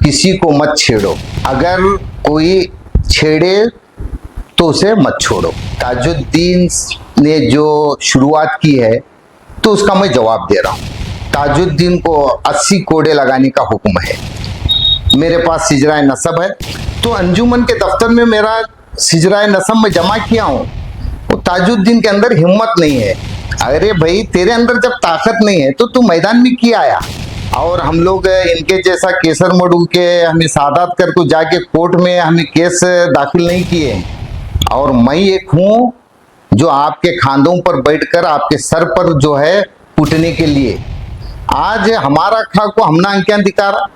किसी को मत छेड़ो, अगर कोई छेड़े तो उसे मत छोड़ो। ताजुद्दीन ने जो शुरुआत की है तो उसका मैं जवाब दे रहा हूँ। ताजुद्दीन को 80 कोड़े लगाने का हुक्म है। मेरे पास सिजराए नसब है, तो अंजुमन के दफ्तर में मेरा सिजराए नसब में जमा किया हूँ। वो ताजुद्दीन के अंदर हिम्मत नहीं है। अरे भाई, तेरे अंदर जब ताकत नहीं है तो तू मैदान में क्यों आया? और हम लोग इनके जैसा केसर मडू के हमें सादात कर को जाके कोर्ट में हमें केस दाखिल नहीं किए। और मैं एक हूँ जो आपके खांदों पर बैठकर आपके सर पर जो है कूटने के लिए। आज हमारा खा को हमना अंक्या दिकारा।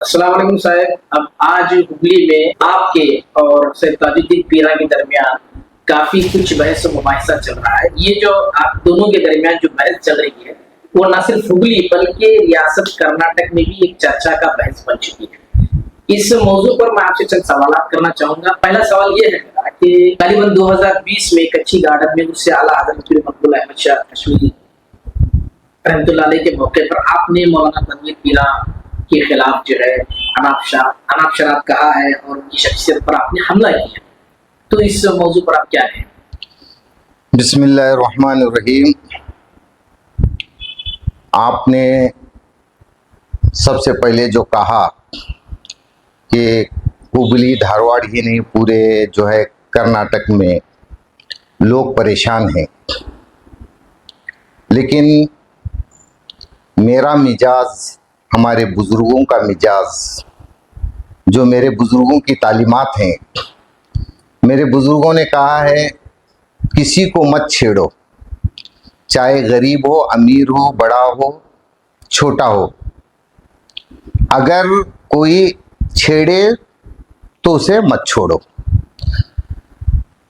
अस्सलाम वालेकुम साहब। अब आज हुगली में आपके और सैयद ताजुद्दीन पीरा के दरमियान काफी कुछ बहस और मुबाहिसा चल रहा है। ये जो आप दोनों के दरमियान जो बहस चल रही है वो न सिर्फ हुगली बल्कि रियासत कर्नाटक में भी एक चर्चा का बहस बन चुकी है। इस मौजू पर मैं आपसे चंद सवालात करना चाहूंगा। पहला सवाल ये है कि करीबन 2020 में कच्ची गार्डन में उससे आला हज़रत पीर महमूद अहमद शाह कश्मीरी रहमतुल्लाह अलैह के मौके पर आपने मौलाना तनवीर पीरा के खिलाफ जो है अनाप शराब कहा है और उनकी शख्सियत पर आपने हमला किया। तो इस मौजू पर आप क्या कहें? बिस्मिल्लाहिर्रहमानिर्रहीम। आपने सबसे पहले जो कहा कि हुगली धारवाड़ ही नहीं पूरे जो है कर्नाटक में लोग परेशान हैं, लेकिन मेरा मिजाज, हमारे बुजुर्गों का मिजाज, जो मेरे बुजुर्गों की तालीमात हैं, मेरे बुजुर्गों ने कहा है किसी को मत छेड़ो, चाहे गरीब हो, अमीर हो, बड़ा हो, छोटा हो। अगर कोई छेड़े तो उसे मत छोड़ो।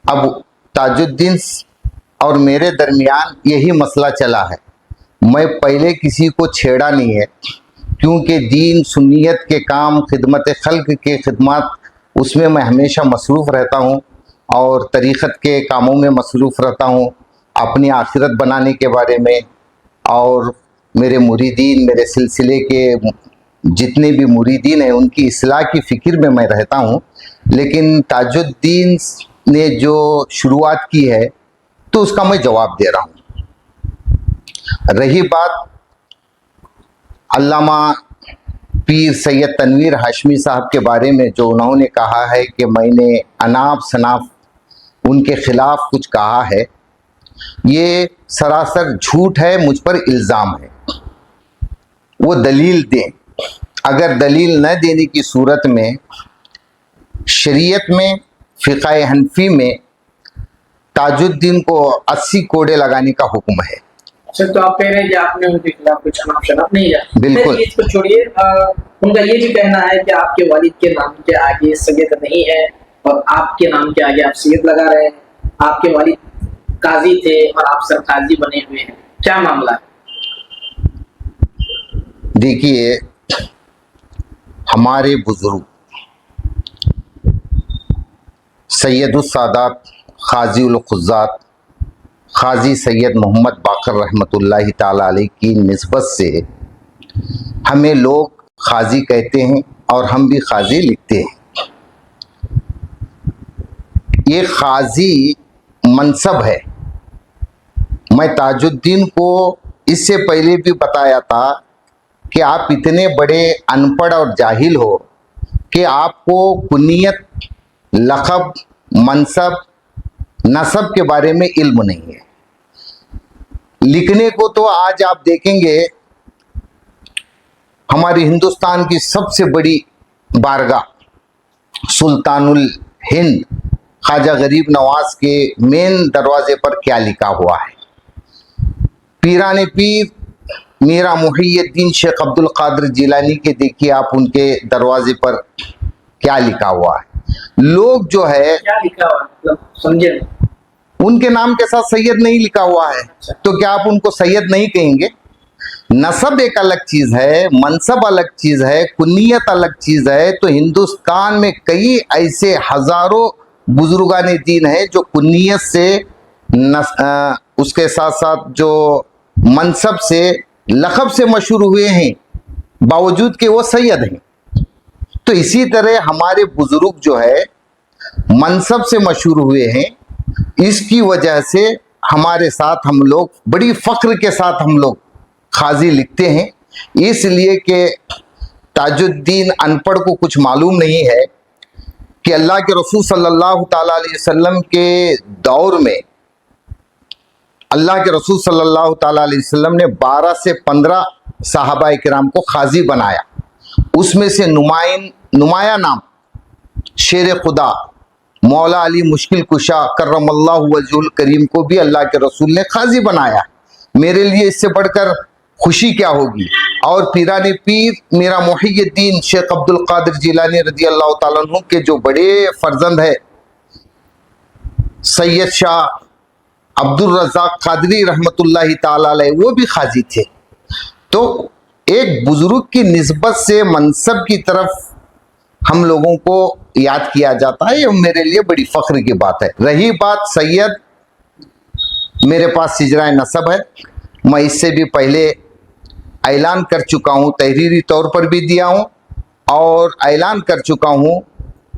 अब ताजुद्दीन और मेरे दरमियान यही मसला चला है। मैं पहले किसी को छेड़ा नहीं है, क्योंकि दीन सुन्नियत के काम, खिदमत खल्क के खिदमत, उसमें मैं हमेशा मसरूफ़ रहता हूँ और तरीक़त के कामों में मसरूफ़ रहता हूँ, अपनी आखिरत बनाने के बारे में। और मेरे मुरीदीन, मेरे सिलसिले के जितने भी मुरीदीन हैं, उनकी इस्लाह की फ़िक्र में मैं रहता हूँ। लेकिन ताजुद्दीन ने जो शुरुआत की है तो उसका मैं जवाब दे रहा हूँ। रही बात अल्लामा पीर सैयद तनवीर हाशमी साहब के बारे में, जो उन्होंने कहा है कि मैंने अनाप शनाप उनके ख़िलाफ़ कुछ कहा है, ये सरासर झूठ है, मुझ पर इल्ज़ाम है। वो दलील दें। अगर दलील न देने की सूरत में शरीयत में, फ़िक़्ह हनफी में ताजुद्दीन को 80 कोड़े लगाने का हुक्म है। अच्छा, तो आप कह रहे हैं कि आपने उनके खिलाफ कुछ अनाप शनाप नहीं किया? बिल्कुल। इसको छोड़िए, उनका ये भी कहना है कि आपके वालिद के नाम के आगे सैयद नहीं है और आपके नाम के आगे आप सैयद लगा रहे हैं। आपके वालिद काजी थे और आप सरकाजी बने हुए हैं, क्या मामला है? देखिए, हमारे बुजुर्ग सैयदुस सादात ख़ाज़ी उल ख़ुज़्ज़ात क़ाज़ी सैयद मोहम्मद बाक़र रहमतुल्लाहि ताला अलैह की निस्बत से हमें लोग क़ाज़ी कहते हैं और हम भी क़ाज़ी लिखते हैं। ये क़ाज़ी मनसब है। मैं ताजुद्दीन को इससे पहले भी बताया था कि आप इतने बड़े अनपढ़ और जाहिल हो कि आपको कुनियत, लक़ब, मनसब, नसब के बारे में इल्म नहीं है। लिखने को तो आज आप देखेंगे हमारी हिंदुस्तान की सबसे बड़ी बारगाह सुल्तानुल हिंद ख्वाजा गरीब नवाज के मेन दरवाजे पर क्या लिखा हुआ है। पीराने पीर मीरा मुहियुद्दीन शेख अब्दुल कादिर जिलानी के देखिए आप उनके दरवाजे पर क्या लिखा हुआ है। लोग जो है, क्या लिखा हुआ है मतलब समझे नहीं? उनके नाम के साथ सैयद नहीं लिखा हुआ है, तो क्या आप उनको सैयद नहीं कहेंगे? नसब एक अलग चीज़ है, मनसब अलग चीज़ है, कुनियत अलग चीज़ है। तो हिंदुस्तान में कई ऐसे हज़ारों बुजुर्गान दीन है जो कुनियत से उसके साथ साथ जो मनसब से लक़ब से मशहूर हुए हैं, बावजूद कि वो सैयद हैं। तो इसी तरह हमारे बुजुर्ग जो है मनसब से मशहूर हुए हैं, इसकी वजह से हमारे साथ हम लोग बड़ी फ़ख्र के साथ हम लोग खाजी लिखते हैं, इसलिए कि ताजुद्दीन अनपढ़ को कुछ मालूम नहीं है कि अल्लाह के रसूल सल्लल्लाहु ताला अलैहि वसल्लम के दौर में अल्लाह के रसूल सल्लल्लाहु ताला अलैहि वसल्लम ने 12 से 15 सहाबा किराम को खाजी बनाया। उसमें से नुमाया नाम शेर खुदा मौला अली मुश्किल कुशा करमल्लाहु वजहुल करीम को भी अल्लाह के रसूल ने खाजी बनाया। मेरे लिए इससे बढ़कर खुशी क्या होगी। और पीराने पीर मेरा मुहियुद्दीन शेख अब्दुल कादिर जिलानी रज़ी अल्लाह ताला अन्हु के जो बड़े फर्जंद है सैयद शाह अब्दुल रज़ाक कादरी रहमतुल्लाहि ताला अलैह, वो भी खाजी थे। तो एक बुजुर्ग की निस्बत से मनसब की तरफ हम लोगों को याद किया जाता है, ये मेरे लिए बड़ी फ़ख्र की बात है। रही बात सैयद, मेरे पास सिजरा नसब है, मैं इससे भी पहले ऐलान कर चुका हूँ, तहरीरी तौर पर भी दिया हूँ और ऐलान कर चुका हूँ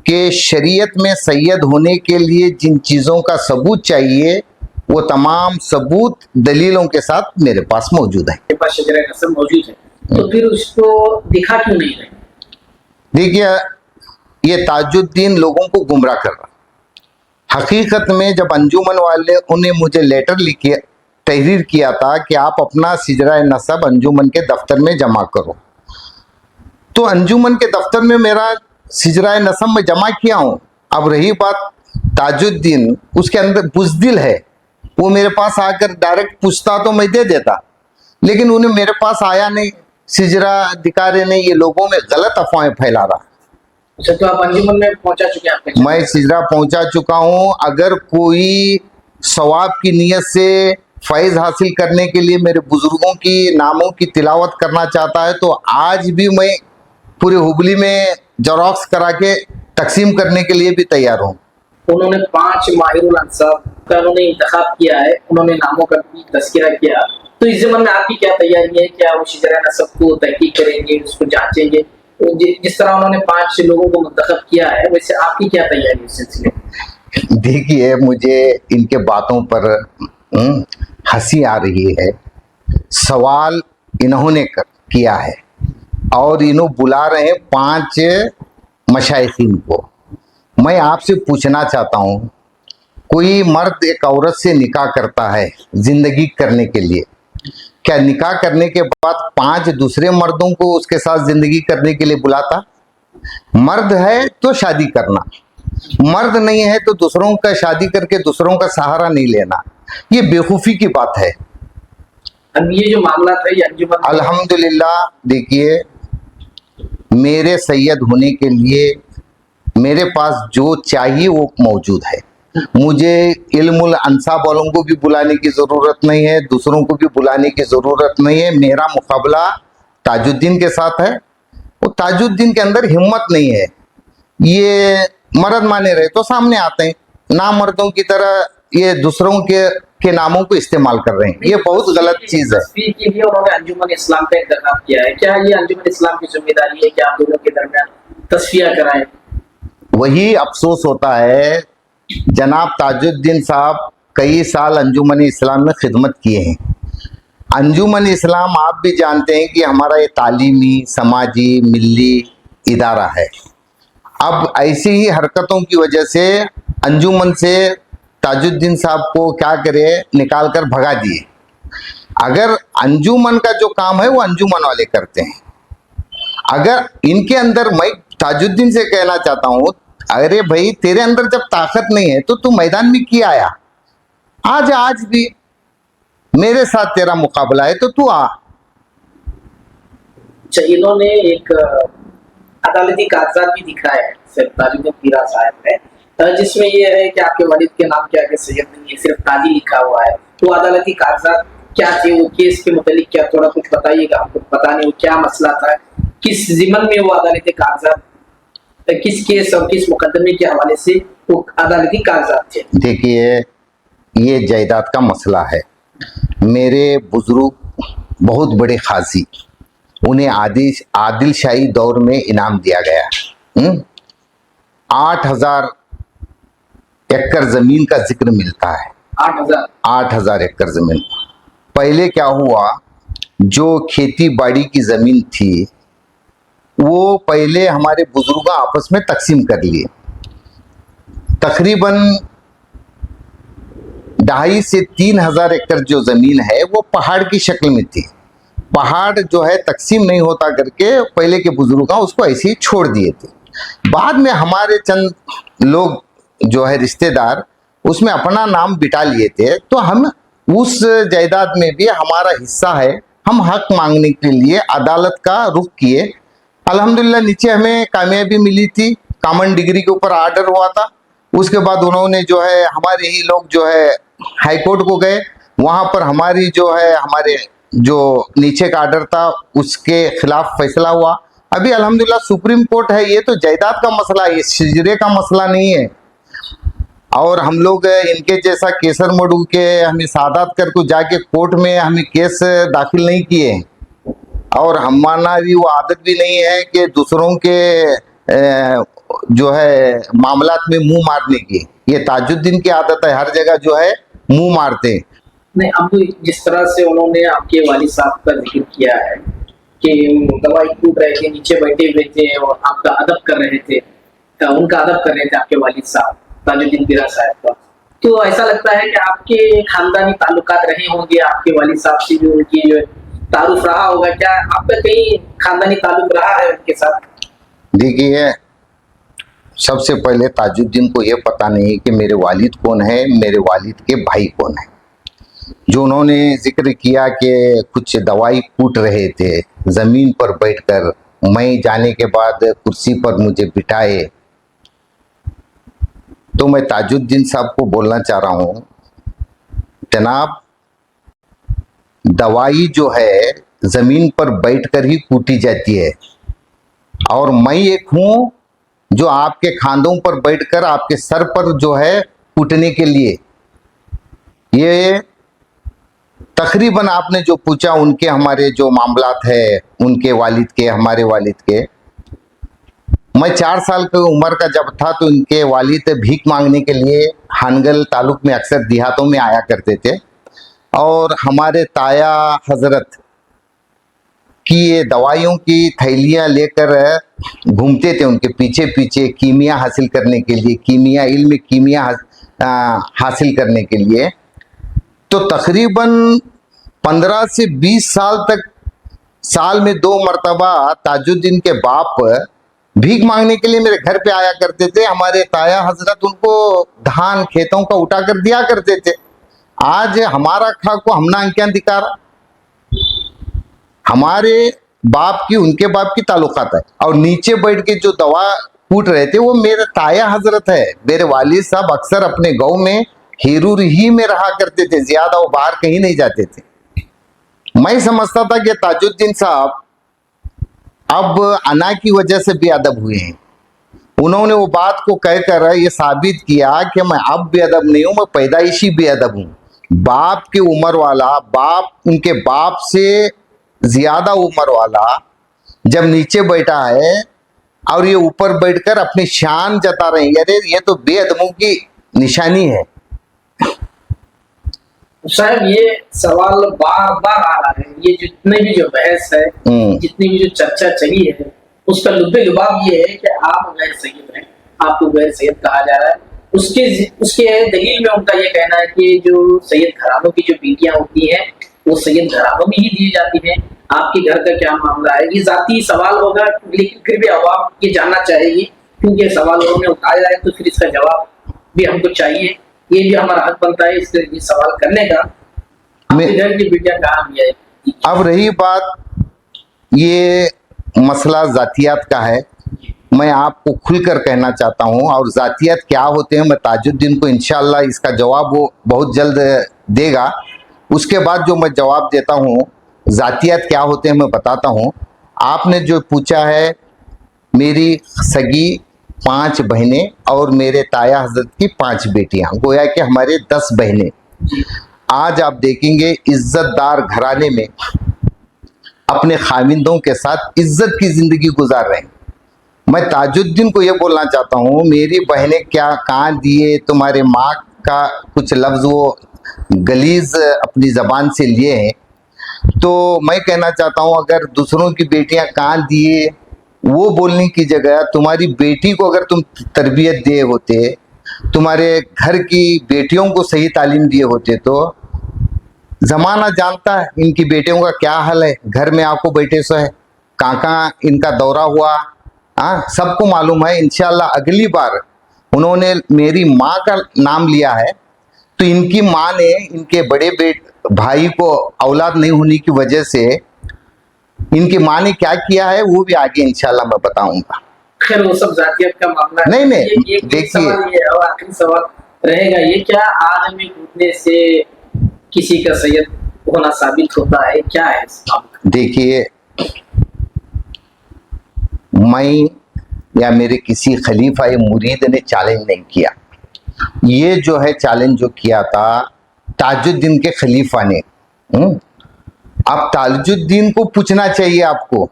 कि शरीयत में सैयद होने के लिए जिन चीज़ों का सबूत चाहिए वो तमाम सबूत दलीलों के साथ मेरे पास मौजूद है। मेरे पास शजरा नसब मौजूद है, तो फिर उसको दिखा क्यों नहीं रहे? देखिए, ये ताजुद्दीन लोगों को गुमराह कर रहा। हकीकत में जब अंजुमन वाले उन्हें मुझे लेटर लिखे तहरीर किया था कि आप अपना सिजरा नसब अंजुमन के दफ्तर में जमा करो, तो अंजुमन के दफ्तर में मेरा सिजरा नसब में जमा किया हूँ। अब रही बात ताजुद्दीन, उसके अंदर बुज़दिल है, वो मेरे पास आकर डायरेक्ट पूछता तो मैं दे देता, लेकिन उन्हें मेरे पास आया नहीं, सिजरा दिखा रहे नहीं, ये लोगों में गलत अफवाहें फैला रहा। अच्छा, तो आप अंजुमन में पहुंचा चुके हैं? आपके मैं सिजरा पहुंचा चुका हूं। अगर कोई सवाब की नीयत से फैज़ हासिल करने के लिए मेरे बुजुर्गों की नामों की तिलावत करना चाहता है तो आज भी मैं पूरे हुबली में जेरॉक्स करा के तकसीम करने के लिए भी तैयार हूँ। उन्होंने 5 माहिरुल अंसाब का उन्होंने इंतखाब किया है, उन्होंने नामों का भी तज़किरा किया, तो इस ज़माने में आपकी क्या तैयारी है? क्या वो सिजरा नसब को तहकीक करेंगे, उसको जांचेंगे? जिस तरह उन्होंने 5 लोगों को मुंतखब किया है, वैसे आपकी क्या तैयारी है इस सिलसिले में? देखिए, मुझे इनके बातों पर हंसी आ रही है। सवाल इन्होंने किया है और इन्हों बुला रहे हैं 5 मशाइखीन को। मैं आपसे पूछना चाहता हूँ, कोई मर्द एक औरत से निकाह करता है जिंदगी करने के लिए, क्या निकाह करने के बाद 5 दूसरे मर्दों को उसके साथ जिंदगी करने के लिए बुलाता? मर्द है तो शादी करना, मर्द नहीं है तो दूसरों का शादी करके दूसरों का सहारा नहीं लेना, ये बेवकूफ़ी की बात है। अब ये जो मामला था ये अंजुमन, अल्हम्दुलिल्लाह, देखिए, मेरे सैयद होने के लिए मेरे पास जो चाहिए वो मौजूद है। मुझे इल्मुल अंसाब वालों को भी बुलाने की ज़रूरत नहीं है, दूसरों को भी बुलाने की ज़रूरत नहीं है। मेरा मुकाबला ताजुद्दीन के साथ है। वो ताजुद्दीन के अंदर हिम्मत नहीं है, ये मर्द माने रहे तो सामने आते हैं, नामर्दों की तरह ये दूसरों के नामों को इस्तेमाल कर रहे हैं, ये बहुत गलत चीज़ है। तस्वीर के लिए उन्होंने अंजुमन इस्लाम का इंतखाब किया है, क्या ये अंजुमन इस्लाम की जिम्मेदारी है कि आप दोनों के दरमियान तस्फिया कराएं? वही अफसोस होता है, जनाब ताजुद्दीन साहब कई साल अंजुमन इस्लाम में खिदमत किए हैं। अंजुमन इस्लाम आप भी जानते हैं कि हमारा ये तालीमी, समाजी, मिली इदारा है। अब ऐसी ही हरकतों की वजह से अंजुमन से ताजुद्दीन साहब को क्या करे, निकाल कर भगा दिए। अगर अंजुमन का जो काम है वो अंजुमन वाले करते हैं, अगर इनके अंदर, मैं ताजुद्दीन से कहना चाहता हूँ, अरे भाई तेरे अंदर जब ताकत नहीं है तो तू मैदान में क्यों आया? आज भी मेरे साथ तेरा मुकाबला है तो तू आ। अच्छा, इन्होंने एक अदालती कागजात भी दिखाए हैं सैयद ताजुद्दीन पीरा साहब ने, जिसमें ये है कि आपके वालिद के नाम के आगे सैयद नहीं है, सिर्फ ताजी लिखा हुआ है। तो अदालती कागजात क्या थे, वो केस के मुतालिक क्या थोड़ा कुछ बताइएगा हमको, पता नहीं वो क्या मसला था, किस जिमन में वो अदालती कागजात, किस केस और किस मुकदमे के हवाले से वो अदालती कागजात थे? देखिए, ये जायदाद का मसला है। मेरे बुजुर्ग बहुत बड़े खाजी, उन्हें आदिल शाही दौर में इनाम दिया गया। 8,000 एकड़ जमीन का जिक्र मिलता है। 8,000 एकड़ जमीन। पहले क्या हुआ, जो खेती बाड़ी की जमीन थी वो पहले हमारे बुजुर्ग आपस में तकसीम कर लिए। तकरीबन 2,500 से 3,000 एकड़ जो जमीन है वो पहाड़ की शक्ल में थी। पहाड़ जो है तकसीम नहीं होता करके पहले के बुजुर्ग उसको ऐसे ही छोड़ दिए थे। बाद में हमारे चंद लोग जो है रिश्तेदार उसमें अपना नाम बिठा लिए थे, तो हम उस जायदाद में भी हमारा हिस्सा है, हम हक मांगने के लिए अदालत का रुख किए। अल्हम्दुलिल्लाह नीचे हमें कामयाबी मिली थी, कॉमन डिग्री के ऊपर आर्डर हुआ था। उसके बाद उन्होंने जो है हमारे ही लोग जो है हाई कोर्ट को गए, वहाँ पर हमारी जो है हमारे जो नीचे का आर्डर था उसके खिलाफ फैसला हुआ। अभी अल्हम्दुलिल्लाह सुप्रीम कोर्ट है, ये तो जायदाद का मसला है, ये सिजरे का मसला नहीं है। और हम लोग इनके जैसा केसर मडू के हमें सादात कर को जाके कोर्ट में हमें केस दाखिल नहीं किए, और हमारी वो आदत भी नहीं है कि दूसरों के जो है मामलात में मुंह मारने की। ये ताजुद्दीन की आदत है, हर जगह जो है मुंह मारते हैं। नहीं, अब जिस तरह से उन्होंने आपके वालिद साहब का जिक्र किया है कि दवाई कूट रहे थे, नीचे बैठे हुए थे और आपका अदब कर रहे थे, उनका अदब कर रहे थे आपके वालिद साहब ताजुद्दीन पीरा साहब का, तो ऐसा लगता है कि आपके खानदानी ताल्लुकात रहे होंगे आपके वालिद साहब से, जो उनकी जो तारुफ रहा होगा। क्या आपका कहीं खानदानी ताल्लुक रहा है उनके साथ? देखिए, सबसे पहले ताजुद्दीन को ये पता नहीं कि मेरे वालिद कौन है, मेरे वालिद के भाई कौन है। जो उन्होंने जिक्र किया कि कुछ दवाई कूट रहे थे जमीन पर बैठकर, मैं जाने के बाद कुर्सी पर मुझे बिठाए, तो मैं ताजुद्दीन साहब को बोलना चाह रहा हूँ, जनाब दवाई जो है जमीन पर बैठकर ही कूटी जाती है, और मैं एक हूँ जो आपके खांदों पर बैठकर आपके सर पर जो है कूटने के लिए। ये तकरीबन आपने जो पूछा उनके हमारे जो मामलात है, उनके वालिद के हमारे वालिद के, मैं 4 साल की उम्र का जब था तो इनके वालिद भीख मांगने के लिए हानगल तालुक में अक्सर देहातों में आया करते थे, और हमारे ताया हजरत की ये दवाइयों की थैलियाँ लेकर घूमते थे उनके पीछे पीछे कीमिया हासिल करने के लिए, कीमिया इल्म कीमिया हासिल करने के लिए। तो तकरीबन 15 से 20 साल तक साल में 2 मरतबा ताजुद्दीन के बाप भीख मांगने के लिए मेरे घर पे आया करते थे। हमारे ताया हजरत उनको धान खेतों का उठा कर दिया करते थे। आज हमारा खा को हमना क्या दिखारा, हमारे बाप की उनके बाप की ताल्लुकात है, और नीचे बैठ के जो दवा कूट रहे थे वो मेरे ताया हजरत है। मेरे वालिद साहब अक्सर अपने गांव में हीरूर ही में रहा करते थे, ज्यादा वो बाहर कहीं नहीं जाते थे। मैं समझता था कि ताजुद्दीन साहब अब अना की वजह से बेअदब हुए हैं। उन्होंने वो बात को कहकर ये साबित किया कि मैं अब बेअदब नहीं हूं, मैं पैदाइशी बेअदब हूं। बाप की उम्र वाला, बाप उनके बाप से ज्यादा उम्र वाला जब नीचे बैठा है और ये ऊपर बैठकर अपनी शान जता रहे हैं, अरे ये तो बेअदबों की निशानी है। साहब ये सवाल बार बार आ रहा है, ये जितने भी जो बहस है, जितनी भी जो चर्चा चली है, उसका लुब्बे लुबाब ये है कि आप गैर सैयद हैं, आपको गैर सैयद कहा जा रहा है। उसके दलील में उनका ये कहना है कि जो सैयद घरानों की जो बेटियां होती हैं वो सैयद घरानों में ही दी जाती हैं। आपके घर का क्या मामला है? ये जाती सवाल होगा, लेकिन फिर भी आवाम ये जानना चाहेगी, क्योंकि सवाल उन्होंने उठाया है तो फिर इसका जवाब भी हमको चाहिए। ये भी हमारा हक बनता है इसके सवाल करने का। आपके घर की बेटियां कहाँ भी है? अब रही बात, ये मसला जातियात का है, मैं आपको खुलकर कहना चाहता हूं, और जातियात क्या होते हैं मैं ताजुद्दीन को इंशाअल्लाह इसका जवाब वो बहुत जल्द देगा। उसके बाद जो मैं जवाब देता हूं जातियात क्या होते हैं मैं बताता हूं। आपने जो पूछा है, मेरी सगी 5 बहनें और मेरे ताया हजरत की 5 बेटियां, गोया कि हमारे 10 बहनें। आज आप देखेंगे इज्जतदार घराने में अपने खामिंदों के साथ इज्जत की जिंदगी गुजार रहे हैं। मैं ताजुद्दीन को ये बोलना चाहता हूँ, मेरी बहनें क्या कहाँ दिए, तुम्हारे माँ का कुछ लफ्ज़ वो गलीज अपनी ज़बान से लिए हैं, तो मैं कहना चाहता हूँ अगर दूसरों की बेटियां कहाँ दिए वो बोलने की जगह तुम्हारी बेटी को अगर तुम तरबियत दिए होते, तुम्हारे घर की बेटियों को सही तालीम दिए होते, तो ज़माना जानता है इनकी बेटियों का क्या हाल है, घर में आपको बैठे सो है, कहाँ कहाँ इनका दौरा हुआ, हाँ सबको मालूम है। इंशाल्लाह अगली बार उन्होंने मेरी माँ का नाम लिया है तो इनकी माँ ने इनके बड़े भाई को औलाद नहीं होने की वजह से इनकी माँ ने क्या किया है वो भी आगे इंशाल्लाह मैं बताऊंगा। खैर वो सब जातियत का मामला है। नहीं, ये देखिए, सवाल ये और आखिरी सवाल रहेगा ये, क्या आदमी कूदने से किसी का सैयद होना साबित होता है, क्या है इस मामले? देखिए, मैं या मेरे किसी खलीफा या मुरीद ने चैलेंज नहीं किया, ये जो है चैलेंज जो किया था ताजुद्दीन के खलीफा ने। अब ताजुद्दीन को पूछना चाहिए आपको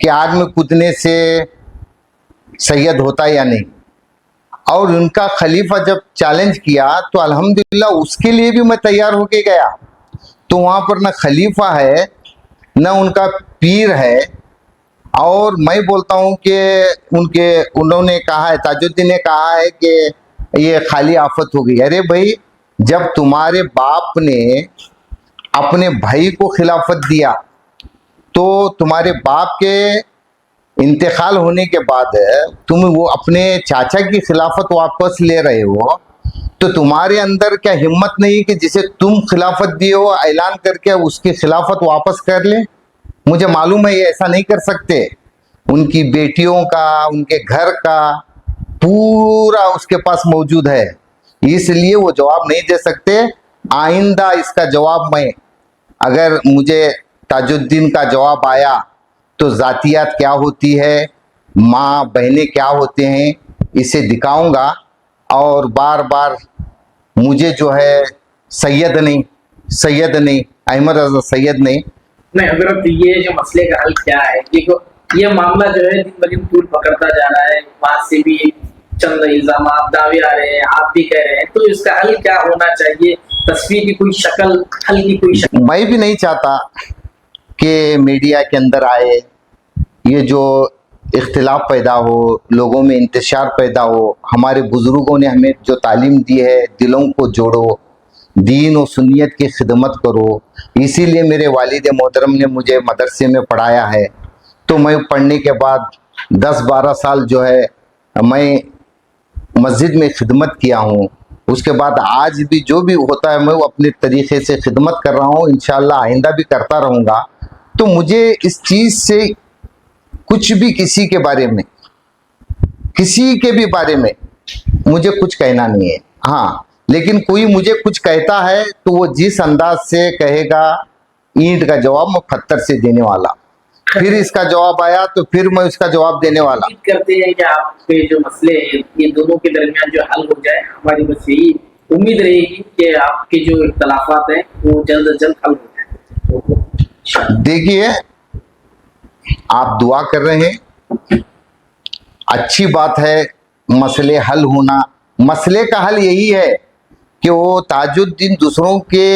कि आग में कूदने से सैयद होता है या नहीं, और उनका खलीफा जब चैलेंज किया तो अल्हम्दुलिल्लाह उसके लिए भी मैं तैयार होके गया। तो वहाँ पर न खलीफा है न उनका पीर है, और मैं बोलता हूँ कि उन्होंने कहा है, ताजुद्दीन ने कहा है कि ये खाली आफत हो गई। अरे भाई, जब तुम्हारे बाप ने अपने भाई को खिलाफत दिया तो तुम्हारे बाप के इंतकाल होने के बाद तुम वो अपने चाचा की खिलाफत वापस ले रहे हो, तो तुम्हारे अंदर क्या हिम्मत नहीं कि जिसे तुम खिलाफत दिए हो ऐलान करके उसकी खिलाफत वापस कर ले? मुझे मालूम है ये ऐसा नहीं कर सकते, उनकी बेटियों का उनके घर का पूरा उसके पास मौजूद है, इसलिए वो जवाब नहीं दे सकते। आइंदा इसका जवाब मैं, अगर मुझे ताजुद्दीन का जवाब आया तो जातियात क्या होती है, माँ बहनें क्या होते हैं, इसे दिखाऊंगा। और बार बार मुझे जो है सैयद नहीं अहमद रजा सैयद नहीं। हजरत, ये जो मसले का हल क्या है? देखो, ये मामला जो है दिन ब दिन तूल पकड़ता जा रहा है, वहां से भी चंद इल्जाम दावे आ रहे हैं, आप भी कह रहे हैं, तो इसका हल क्या होना चाहिए? तस्वीर की कोई शक्ल, हल की कोई शक्ल? मैं भी नहीं चाहता कि मीडिया के अंदर आए ये जो इख्तिलाफ पैदा हो, लोगों में इंतशार पैदा हो। हमारे बुजुर्गों ने हमें जो तालीम दी है, दिलों को जोड़ो, दीन और सुन्नियत की खिदमत करो, इसीलिए मेरे वालिद मोहतरम ने मुझे मदरसे में पढ़ाया है। तो मैं पढ़ने के बाद 10-12 साल जो है मैं मस्जिद में खिदमत किया हूँ। उसके बाद आज भी जो भी होता है मैं वो अपने तरीक़े से खिदमत कर रहा हूँ, इंशाअल्लाह आइंदा भी करता रहूँगा। तो मुझे इस चीज़ से कुछ भी किसी के भी बारे में मुझे कुछ कहना नहीं है। हाँ, लेकिन कोई मुझे कुछ कहता है तो वो जिस अंदाज से कहेगा, ईंट का जवाब मैं पत्थर से देने वाला, फिर इसका जवाब आया तो फिर मैं उसका जवाब देने वाला। उम्मीद करते हैं कि आपके जो मसले हैं ये दोनों के दरमियान जो हल हो जाए, हमारी बस यही उम्मीद रहेगी कि आपके जो इख्तलाफात हैं वो जल्द से जल्द हल हो जाए। देखिए, आप दुआ कर रहे हैं, अच्छी बात है, मसले हल होना। मसले का हल यही है कि वो ताजुद्दीन दूसरों के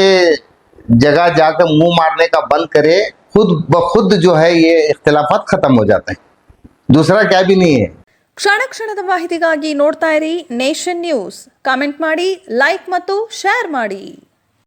जगह जाकर मुंह मारने का बंद करे, खुद ब खुद जो है ये इख्तिलाफात खत्म हो जाते हैं, दूसरा क्या भी नहीं है। ಕ್ಷಣ ಕ್ಷಣದ ಮಾಹಿತಿಗಾಗಿ ನೋಡ್ತಾ ಇರಿ ನೇಷನ್ ನ್ಯೂಸ್. ಕಾಮೆಂಟ್ ಮಾಡಿ, ಲೈಕ್ ಮತ್ತು ಶೇರ್ ಮಾಡಿ.